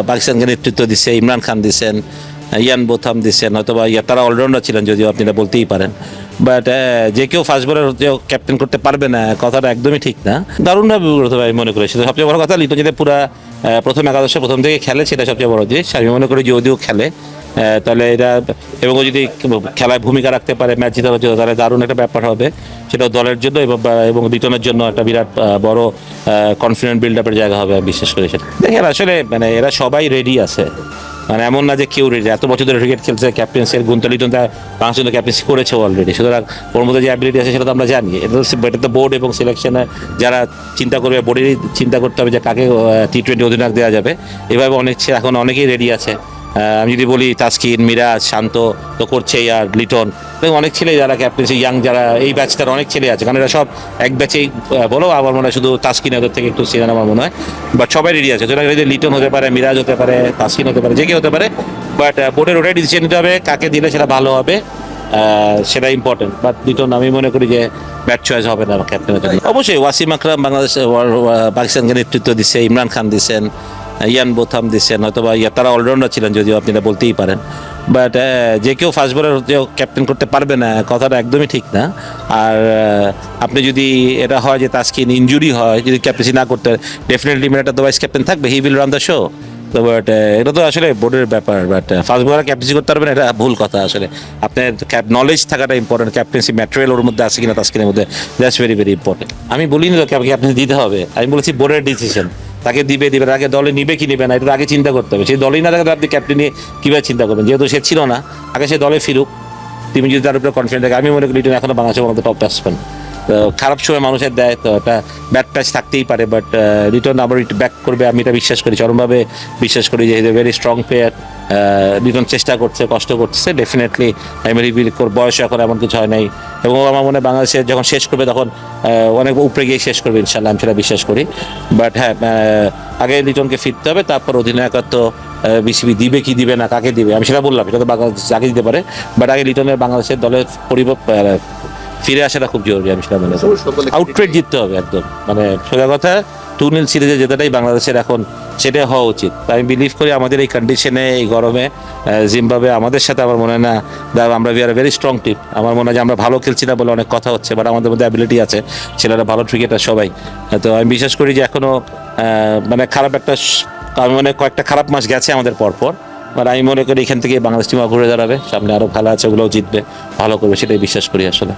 পাকিস্তানকে নেতৃত্ব দিচ্ছে, ইমরান খান দিচ্ছেন, ইয়ান বোথাম দিচ্ছেন, হয়তো বা তারা অলরাউন্ডার ছিলেন, যদিও আপনি এটা বলতেই পারেন। বাট যে কেউ ফাস্ট বোলার ক্যাপ্টেন করতে পারবে না, কথাটা একদমই ঠিক না। দারুণভাবে বিব্রত আমি মনে করি। সেটা সবচেয়ে বড় কথা, লিটন যদি পুরা প্রথম একাদশে প্রথম থেকে খেলে, সেটা সবচেয়ে বড় জিনিস। আমি মনে করি যদিও খেলে তাহলে এটা, এবং যদি খেলায় ভূমিকা রাখতে পারে, ম্যাচ জেতার জন্য, তাহলে দারুণ একটা ব্যাপার হবে। সেটা দলের জন্য এবং লিটনের জন্য একটা বিরাট বড় কনফিডেন্ট বিল্ড আপের জায়গা হবে, বিশেষ করে সেটা দেখেন। আসলে মানে এরা সবাই রেডি আছে, মানে এমন না যে কেউ রেডি। এত বছর ধরে ক্রিকেট খেলছে, ক্যাপ্টেন্সির গুণ তো লিটন বাংলাদেশ জন্য ক্যাপ্টেন্সি করেছে অলরেডি। সুতরাং ওর মধ্যে যে অ্যাবিলিটি আছে সেটা তো আমরা জানি। এটা তো বোর্ড এবং সিলেকশনে যারা চিন্তা করবে, বোর্ডেরই চিন্তা করতে হবে যে কাকে T20 অধিনায়ক দেওয়া যাবে। এভাবে এখন অনেকেই রেডি আছে। আমি যদি বলি তাসকিন, মিরাজ, শান্ত তো করছেই, আর লিটন, অনেক ছেলে যারা ক্যাপ্টেন্সি ইয়াং, যারা এই ব্যাচটার অনেক ছেলে আছে, কারণ এরা সব এক ব্যাচেই বলো। আমার মনে হয় শুধু তাসকিন ওদের থেকে একটু সিনিয়র আমার মনে হয়, বাট সবাই রেডি আছে। সুতরাং লিটন হতে পারে, মিরাজ হতে পারে, তাসকিন হতে পারে, যে কেউ হতে পারে। বাট বোর্ডের ওটাই ডিসিশন নিতে হবে কাকে দিলে সেটা ভালো হবে, সেটা ইম্পর্টেন্ট। বাট লিটন আমি মনে করি যে ব্যাট চয়েস হবে না ক্যাপ্টেনের জন্য। অবশ্যই ওয়াসিম আকরাম বাংলাদেশ পাকিস্তানকে নেতৃত্ব দিচ্ছে, ইমরান খান দিচ্ছেন, ইয়ান বোথাম দিচ্ছেন, হয়তো বা তারা অলরাউন্ডার ছিলেন, যদিও আপনি এটা বলতেই পারেন। বাট যে কেউ ফাস্ট বোলার ক্যাপ্টেন করতে পারবে না, কথাটা একদমই ঠিক না। আর আপনি যদি এটা হয় যে তাসকিন ইনজুরি হয়, যদি ক্যাপ্টেন্সি না করতে, ডেফিনেটলি মেয়েটা তো ভাইস ক্যাপ্টেন থাকবে, he will run the show. তো বাট এটা তো আসলে বোর্ডের ব্যাপার। বাট ফাস্ট বোলার ক্যাপ্টেন্সি করতে পারবেন, এটা ভুল কথা। আসলে আপনার নলেজ থাকাটা ইম্পর্টেন্ট। ক্যাপ্টেন্সি ম্যাটেরিয়াল ওর মধ্যে আছে কিনা, তাসকিনের মধ্যে, দ্যাটস ভেরি ভেরি ইম্পর্টেন্ট। আমি বলিনি তো ক্যাপ্টেন্সি দিতে হবে, আমি বলেছি বোর্ডের ডিসিশন। তাকে দিবে আগে দলে নিবে কি নিবে না, এটা আগে চিন্তা করতে হবে। সেই দলেই না থাকে, আপনি ক্যাপ্টেন নিয়ে কীভাবে চিন্তা করবেন? যেহেতু সে ছিল না, আগে সে দলে ফিরুক। তুমি যদি তার উপরে কনফিডেন্ট থাকে, আমি মনে করি লিটন এখনো বাংলাদেশের মধ্যে টপ ব্যাটসম্যান। তো খারাপ সময় মানুষের দেয়, তো একটা ব্যাট প্যাচ থাকতেই পারে। বাট লিটন আবার ব্যাক করবে, আমি এটা বিশ্বাস করি, চরমভাবে বিশ্বাস করি যে ভেরি স্ট্রং প্লেয়ার। লিটন চেষ্টা করছে, কষ্ট করছে, ডেফিনেটলি আমি রিভিল বয়স এখন এমন কিছু হয় নাই। এবং আমার মনে হয় বাংলাদেশে যখন শেষ করবে, তখন অনেক উপরে গিয়ে শেষ করবে ইনশাল্লাহ, আমি সেটা বিশ্বাস করি। বাট হ্যাঁ, আগে লিটনকে ফিরতে হবে, তারপর অধিনায়কত্ব বিসিবি দিবে কি দিবে না, কাকে দিবে আমি সেটা বললাম। এটা তো বাংলাদেশ যাকে দিতে পারে, বাট আগে লিটনের বাংলাদেশের দলের ফিরে আসাটা খুব জরুরি, আমি সেটা মনে করি। আউটরেট জিততে হবে একদম, মানে সোজা কথা 2-0 সিরিজে জেতাটাই বাংলাদেশের এখন সেটাই হওয়া উচিত। আমি বিলিভ করি আমাদের এই কন্ডিশনে, এই গরমে জিম্বাবুয়ে আমাদের সাথে, আমার মনে হয় না আমরা we are very strong team. আমার মনে হয় যে আমরা ভালো খেলছি না বলে অনেক কথা হচ্ছে, বাট আমাদের মধ্যে অ্যাবিলিটি আছে, ছেলেরা ভালো ক্রিকেটার সবাই। তো আমি বিশ্বাস করি যে এখনও মানে খারাপ একটা, আমি মনে কয়েকটা খারাপ মাস গেছে আমাদের পরপর, মানে আমি মনে করি এখান থেকে বাংলাদেশ টিম ঘুরে দাঁড়াবে, সামনে আরও খেলা আছে, ওগুলোও জিতবে, ভালো করবে, সেটাই বিশ্বাস করি আসলে।